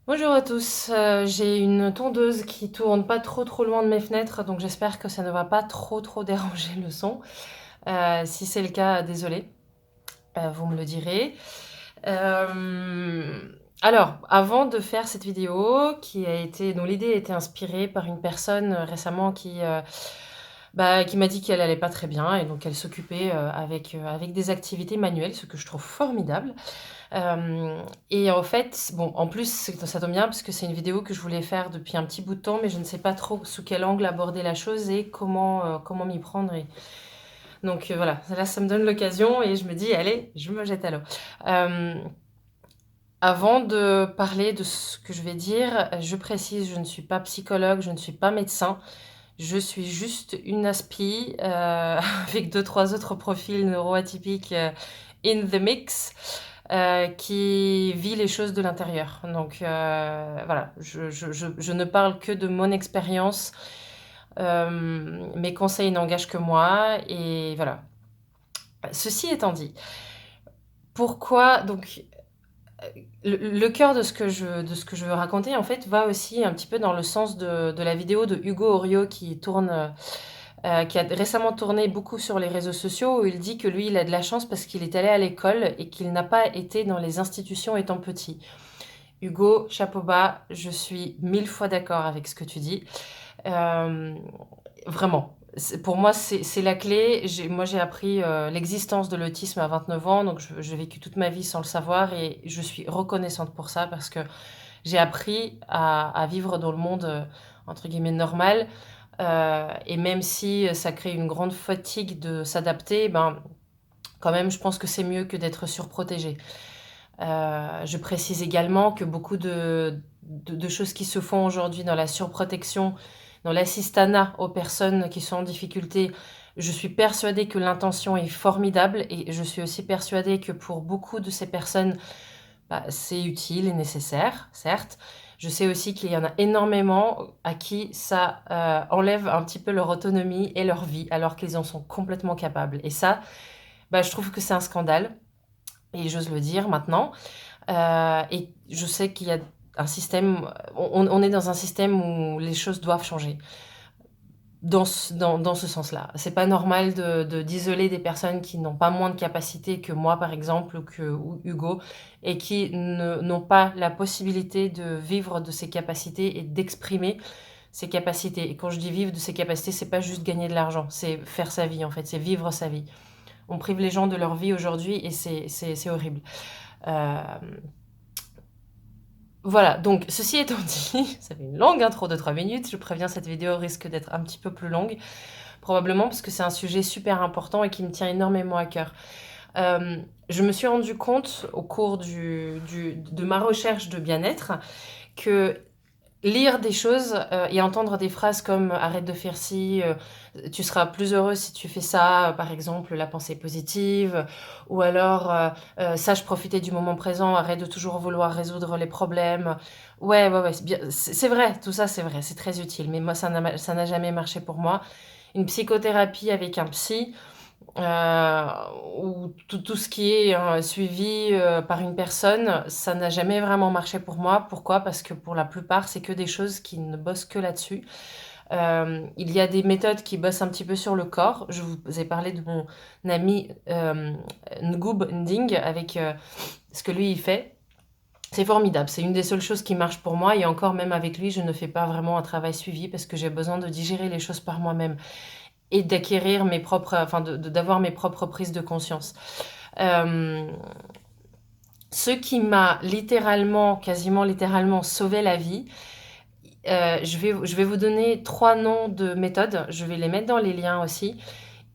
Bonjour à tous, j'ai une tondeuse qui tourne pas trop loin de mes fenêtres, donc j'espère que ça ne va pas trop déranger le son. Si c'est le cas, désolé, vous me le direz. Alors, avant de faire cette vidéo dont l'idée a été inspirée par une personne récemment qui m'a dit qu'elle allait pas très bien et donc elle s'occupait avec des activités manuelles, ce que je trouve formidable. Et en fait, bon, en plus, ça tombe bien parce que c'est une vidéo que je voulais faire depuis un petit bout de temps, mais je ne sais pas trop sous quel angle aborder la chose et comment m'y prendre. Donc voilà, là, ça me donne l'occasion et je me dis, allez, je me jette à l'eau. Euh, Avant de parler de ce que je vais dire, je précise, je ne suis pas psychologue, je ne suis pas médecin. Je suis juste une aspi avec deux, trois autres profils neuroatypiques in the mix qui vit les choses de l'intérieur. Donc voilà, je ne parle que de mon expérience. Mes conseils n'engagent que moi et voilà. Ceci étant dit, pourquoi donc le cœur de ce que je veux raconter en fait va aussi un petit peu dans le sens de la vidéo de Hugo Orio qui a récemment tourné beaucoup sur les réseaux sociaux où il dit que lui il a de la chance parce qu'il est allé à l'école et qu'il n'a pas été dans les institutions étant petit. Hugo, chapeau bas, je suis mille fois d'accord avec ce que tu dis. Euh, Vraiment. Pour moi, c'est la clé. Moi, j'ai appris l'existence de l'autisme à 29 ans, donc j'ai vécu toute ma vie sans le savoir et je suis reconnaissante pour ça parce que j'ai appris à vivre dans le monde, entre guillemets, normal. Et même si ça crée une grande fatigue de s'adapter, ben, quand même, je pense que c'est mieux que d'être surprotégé. Je précise également que beaucoup de choses qui se font aujourd'hui dans la surprotection, dans l'assistanat aux personnes qui sont en difficulté, je suis persuadée que l'intention est formidable et je suis aussi persuadée que pour beaucoup de ces personnes, bah, c'est utile et nécessaire, certes. Je sais aussi qu'il y en a énormément à qui ça enlève un petit peu leur autonomie et leur vie alors qu'ils en sont complètement capables. Et ça, bah, je trouve que c'est un scandale et j'ose le dire maintenant. Et je sais qu'il y a un système, on est dans un système où les choses doivent changer. Dans ce sens-là. C'est pas normal d'isoler des personnes qui n'ont pas moins de capacités que moi, par exemple, ou Hugo, et qui n'ont pas la possibilité de vivre de ces capacités et d'exprimer ses capacités. Et quand je dis vivre de ses capacités, c'est pas juste gagner de l'argent, c'est faire sa vie, en fait, c'est vivre sa vie. On prive les gens de leur vie aujourd'hui et c'est horrible. Euh, Voilà, donc ceci étant dit, ça fait une longue intro de 3 minutes, je préviens, cette vidéo risque d'être un petit peu plus longue, probablement parce que c'est un sujet super important et qui me tient énormément à cœur. Je me suis rendu compte au cours de ma recherche de bien-être que lire des choses et entendre des phrases comme arrête de faire ci, tu seras plus heureux si tu fais ça, par exemple la pensée positive, ou alors sache profiter du moment présent, arrête de toujours vouloir résoudre les problèmes. Ouais, c'est vrai, tout ça c'est vrai, c'est très utile, mais moi ça n'a jamais marché pour moi. Une psychothérapie avec un psy, euh, ou tout ce qui est suivi par une personne, ça n'a jamais vraiment marché pour moi. Pourquoi? Parce que pour la plupart, c'est que des choses qui ne bossent que là-dessus. Il y a des méthodes qui bossent un petit peu sur le corps. Je vous ai parlé de mon ami Ngub Nding avec ce que lui il fait. C'est formidable, c'est une des seules choses qui marche pour moi et encore même avec lui, je ne fais pas vraiment un travail suivi parce que j'ai besoin de digérer les choses par moi-même et d'acquérir mes propres, enfin d'avoir mes propres prises de conscience. Euh, Ce qui m'a littéralement, quasiment littéralement sauvé la vie, je vais vous donner 3 noms de méthodes, je vais les mettre dans les liens aussi.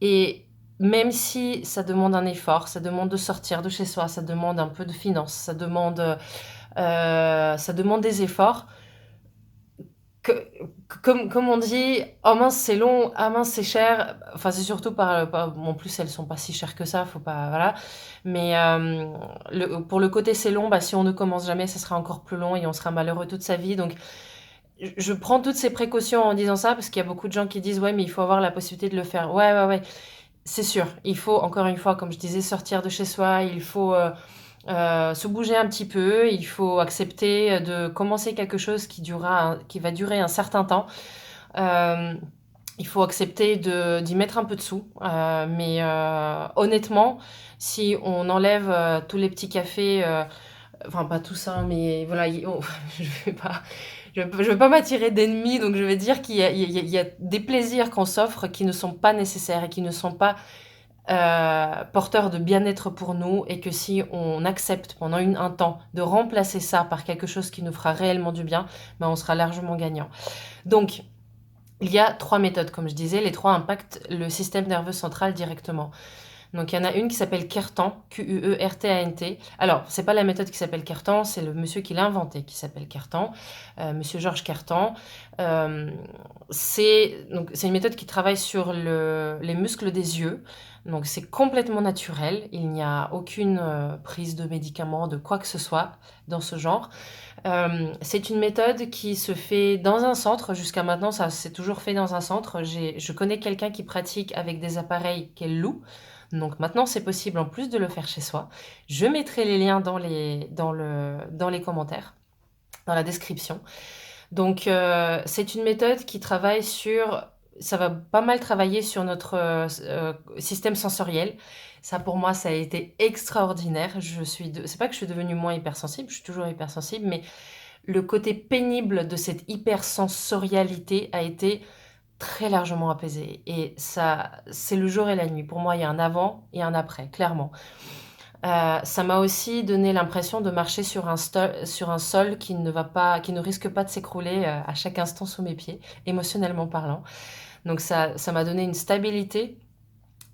Et même si ça demande un effort, ça demande de sortir de chez soi, ça demande un peu de finances, ça demande des efforts, que, comme on dit, oh mince c'est long, ah mince c'est cher, enfin c'est surtout en plus elles sont pas si chères que ça, faut pas, voilà, mais pour le côté c'est long, bah, si on ne commence jamais ça sera encore plus long et on sera malheureux toute sa vie, donc je prends toutes ces précautions en disant ça parce qu'il y a beaucoup de gens qui disent ouais mais il faut avoir la possibilité de le faire, ouais, c'est sûr, il faut encore une fois comme je disais sortir de chez soi, il faut se bouger un petit peu, il faut accepter de commencer quelque chose qui va durer un certain temps. Hem, il faut accepter d'y mettre un peu de sous, mais honnêtement, si on enlève, tous les petits cafés, enfin pas tous, hein, mais voilà, je vais pas je veux pas m'attirer d'ennemis, donc je vais dire qu'il y a des plaisirs qu'on s'offre qui ne sont pas nécessaires et qui ne sont pas porteurs de bien-être pour nous, et que si on accepte pendant un temps de remplacer ça par quelque chose qui nous fera réellement du bien, ben on sera largement gagnant. Donc, il y a 3 méthodes, comme je disais, les 3 impactent le système nerveux central directement. Donc il y en a une qui s'appelle Kertan, Quertant. Alors, c'est pas la méthode qui s'appelle Kertan, c'est le monsieur qui l'a inventé qui s'appelle Kertan, monsieur Georges Kertan. C'est une méthode qui travaille sur les muscles des yeux. Donc c'est complètement naturel, il n'y a aucune prise de médicaments, de quoi que ce soit dans ce genre. C'est une méthode qui se fait dans un centre. Jusqu'à maintenant, ça s'est toujours fait dans un centre. Je connais quelqu'un qui pratique avec des appareils qu'elle loue. Donc maintenant, c'est possible en plus de le faire chez soi. Je mettrai les liens dans les commentaires, dans la description. Donc c'est une méthode qui travaille sur... Ça va pas mal travailler sur notre système sensoriel. Ça, pour moi, ça a été extraordinaire. C'est pas que je suis devenue moins hypersensible, je suis toujours hypersensible, mais le côté pénible de cette hypersensorialité a été très largement apaisé. Et ça, c'est le jour et la nuit. Pour moi, il y a un avant et un après, clairement. Ça m'a aussi donné l'impression de marcher sur un sol qui ne risque pas de s'écrouler à chaque instant sous mes pieds, émotionnellement parlant. Donc ça m'a donné une stabilité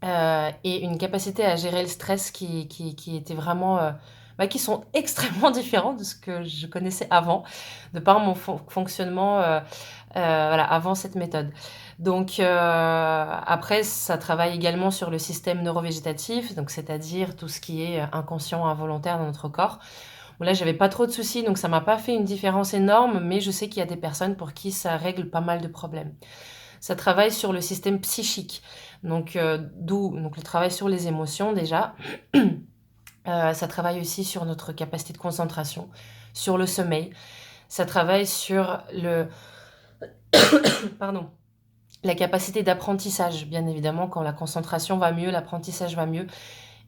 et une capacité à gérer le stress qui était vraiment... qui sont extrêmement différents de ce que je connaissais avant, de par mon fonctionnement voilà, avant cette méthode. Donc après, ça travaille également sur le système neurovégétatif, donc c'est-à-dire tout ce qui est inconscient, involontaire dans notre corps. Bon, là, j'avais pas trop de soucis, donc ça m'a pas fait une différence énorme, mais je sais qu'il y a des personnes pour qui ça règle pas mal de problèmes. Ça travaille sur le système psychique, donc d'où le travail sur les émotions déjà. Ça travaille aussi sur notre capacité de concentration, sur le sommeil. Ça travaille sur pardon, la capacité d'apprentissage. Bien évidemment, quand la concentration va mieux, l'apprentissage va mieux.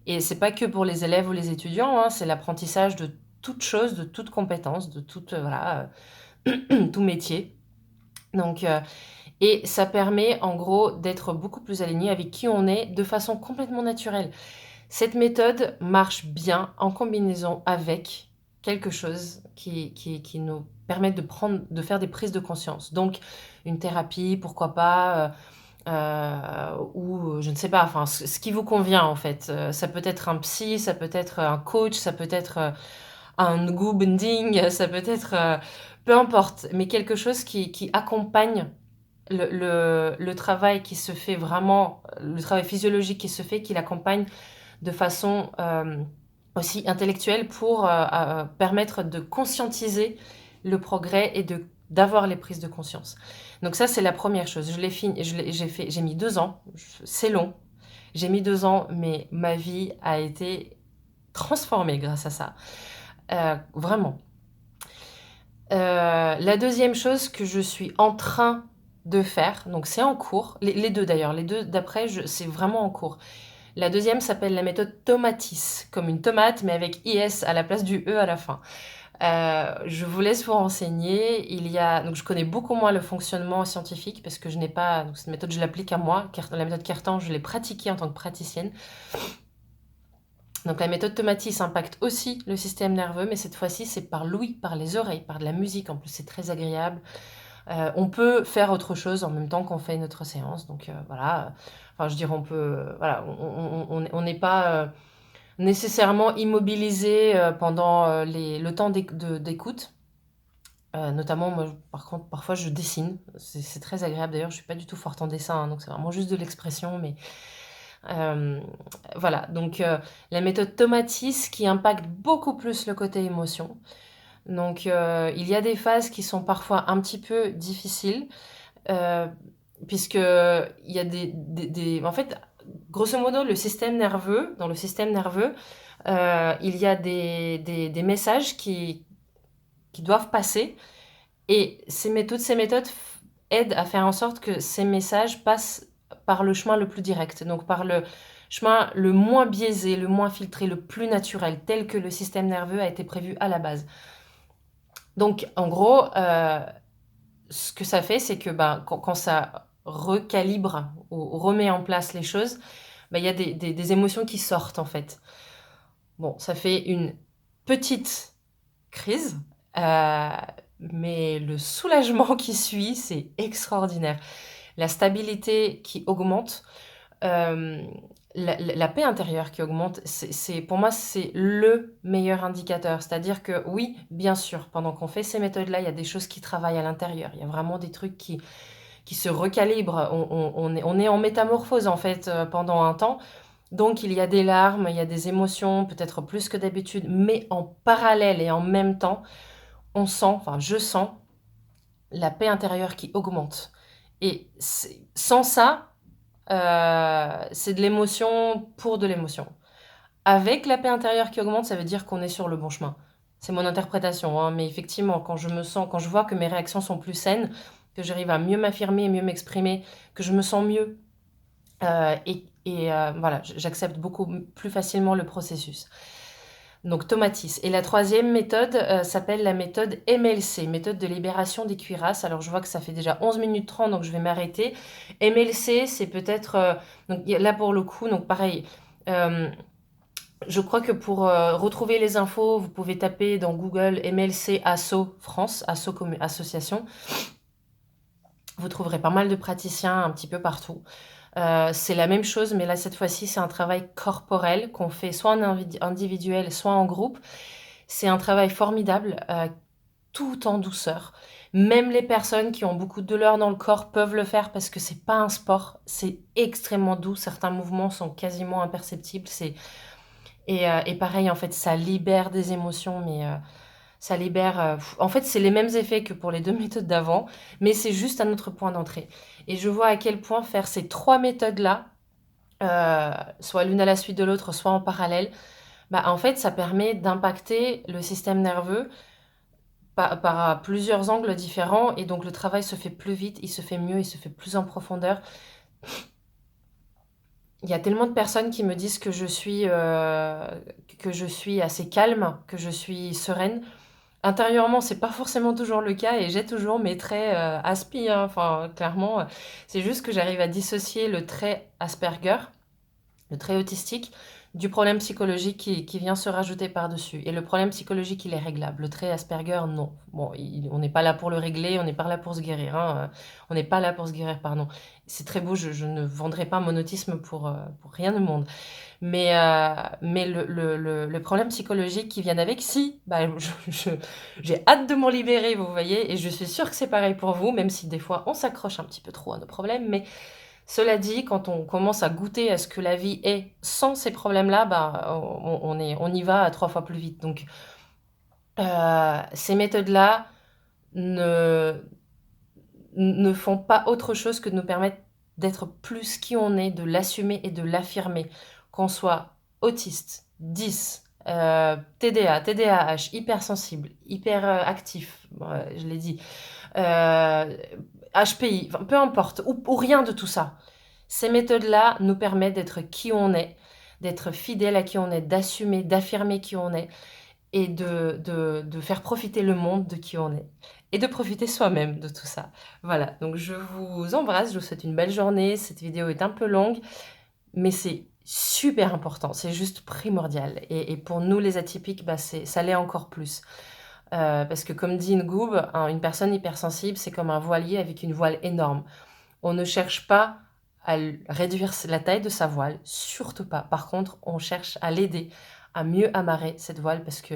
Et c'est pas que pour les élèves ou les étudiants, hein, c'est l'apprentissage de toute chose, de toute compétence, de toute, voilà, tout métier. Donc, et ça permet en gros d'être beaucoup plus aligné avec qui on est de façon complètement naturelle. Cette méthode marche bien en combinaison avec quelque chose qui nous permet de faire des prises de conscience. Donc, une thérapie, pourquoi pas, ou je ne sais pas, enfin, ce qui vous convient en fait. Ça peut être un psy, ça peut être un coach, ça peut être un Gubending, ça peut être peu importe, mais quelque chose qui accompagne le travail qui se fait vraiment, le travail physiologique qui se fait, qui l'accompagne de façon aussi intellectuelle pour permettre de conscientiser le progrès et d'avoir les prises de conscience. Donc ça, c'est la première chose. Je l'ai fini, j'ai mis 2 ans. C'est long. J'ai mis 2 ans, mais ma vie a été transformée grâce à ça. Vraiment. La deuxième chose que je suis en train de faire, donc c'est en cours, les deux d'ailleurs, les deux d'après, c'est vraiment en cours. La deuxième s'appelle la méthode Tomatis, comme une tomate, mais avec IS à la place du E à la fin. Je vous laisse vous renseigner. Donc je connais beaucoup moins le fonctionnement scientifique parce que je n'ai pas... Donc cette méthode, je l'applique à moi. La méthode Kertan, je l'ai pratiquée en tant que praticienne. Donc la méthode Tomatis impacte aussi le système nerveux, mais cette fois-ci, c'est par l'ouïe, par les oreilles, par de la musique. En plus, c'est très agréable. On peut faire autre chose en même temps qu'on fait notre séance. Donc voilà. Enfin, je dirais, on peut... voilà, on n'est pas nécessairement immobilisé pendant le temps d'écoute. Notamment, moi, par contre, parfois, je dessine. C'est très agréable. D'ailleurs, je suis pas du tout forte en dessin, hein, donc c'est vraiment juste de l'expression. Mais voilà. Donc, la méthode Tomatis qui impacte beaucoup plus le côté émotion. Donc, il y a des phases qui sont parfois un petit peu difficiles, puisque il y a en fait, grosso modo, dans le système nerveux, Il y a des messages qui doivent passer et toutes ces méthodes aident à faire en sorte que ces messages passent par le chemin le plus direct, donc par le chemin le moins biaisé, le moins filtré, le plus naturel, tel que le système nerveux a été prévu à la base. Donc en gros, ce que ça fait, c'est que quand ça recalibre ou remet en place les choses, il y a des émotions qui sortent en fait. Bon, ça fait une petite crise, mais le soulagement qui suit, c'est extraordinaire. La stabilité qui augmente, la paix intérieure qui augmente, pour moi, c'est le meilleur indicateur. C'est-à-dire que oui, bien sûr, pendant qu'on fait ces méthodes-là, il y a des choses qui travaillent à l'intérieur. Il y a vraiment des trucs qui se recalibrent. On est en métamorphose, en fait, pendant un temps. Donc, il y a des larmes, il y a des émotions, peut-être plus que d'habitude, mais en parallèle et en même temps, je sens la paix intérieure qui augmente. Et sans ça, c'est de l'émotion pour de l'émotion. Avec la paix intérieure qui augmente, ça veut dire qu'on est sur le bon chemin. C'est mon interprétation, hein, mais effectivement, quand je vois que mes réactions sont plus saines, que j'arrive à mieux m'affirmer, mieux m'exprimer, que je me sens mieux, voilà, j'accepte beaucoup plus facilement le processus. Donc Tomatis. Et la troisième méthode s'appelle la méthode MLC, méthode de libération des cuirasses. Alors je vois que ça fait déjà 11 minutes 30, donc je vais m'arrêter. MLC, c'est peut-être... donc là pour le coup, donc pareil, je crois que pour retrouver les infos, vous pouvez taper dans Google MLC Asso France, Asso comme association. Vous trouverez pas mal de praticiens un petit peu partout. C'est la même chose, mais là, cette fois-ci, c'est un travail corporel qu'on fait soit en individuel, soit en groupe. C'est un travail formidable, tout en douceur. Même les personnes qui ont beaucoup de douleur dans le corps peuvent le faire parce que c'est pas un sport, c'est extrêmement doux. Certains mouvements sont quasiment imperceptibles. Et pareil, en fait, ça libère des émotions, mais ça libère... En fait, c'est les mêmes effets que pour les deux méthodes d'avant, mais c'est juste un autre point d'entrée. Et je vois à quel point faire ces trois méthodes-là, soit l'une à la suite de l'autre, soit en parallèle, en fait, ça permet d'impacter le système nerveux par plusieurs angles différents, et donc le travail se fait plus vite, il se fait mieux, il se fait plus en profondeur. Il y a tellement de personnes qui me disent que je suis assez calme, que je suis sereine. Intérieurement, c'est pas forcément toujours le cas et j'ai toujours mes traits Aspi, hein, enfin clairement. C'est juste que j'arrive à dissocier le trait Asperger, le trait autistique, du problème psychologique qui vient se rajouter par-dessus. Et le problème psychologique, il est réglable. Le trait Asperger, non. Bon, on n'est pas là pour le régler, on n'est pas là pour se guérir. Hein, on n'est pas là pour se guérir, pardon. C'est très beau, je ne vendrai pas mon autisme pour rien au monde. Mais le problème psychologique qui vient avec, si, j'ai hâte de m'en libérer, vous voyez, et je suis sûre que c'est pareil pour vous, même si des fois on s'accroche un petit peu trop à nos problèmes, mais cela dit, quand on commence à goûter à ce que la vie est sans ces problèmes-là, on y va à 3 fois plus vite. Donc, ces méthodes-là ne, ne font pas autre chose que de nous permettre d'être plus qui on est, de l'assumer et de l'affirmer. Qu'on soit autiste, 10, TDA, TDAH, hypersensible, hyperactif, je l'ai dit, HPI, enfin, peu importe, ou rien de tout ça. Ces méthodes-là nous permettent d'être qui on est, d'être fidèle à qui on est, d'assumer, d'affirmer qui on est, et de faire profiter le monde de qui on est. Et de profiter soi-même de tout ça. Voilà, donc je vous embrasse, je vous souhaite une belle journée. Cette vidéo est un peu longue, mais c'est super important, c'est juste primordial. Et pour nous les atypiques, ça l'est encore plus. Parce que comme dit Ngoob, une personne hypersensible, c'est comme un voilier avec une voile énorme. On ne cherche pas à réduire la taille de sa voile, surtout pas. Par contre, on cherche à l'aider à mieux amarrer cette voile parce que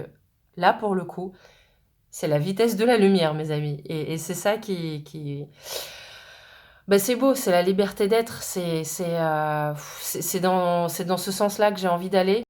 là, pour le coup, c'est la vitesse de la lumière, mes amis. Et c'est ça c'est beau, c'est la liberté d'être. C'est dans ce sens-là que j'ai envie d'aller.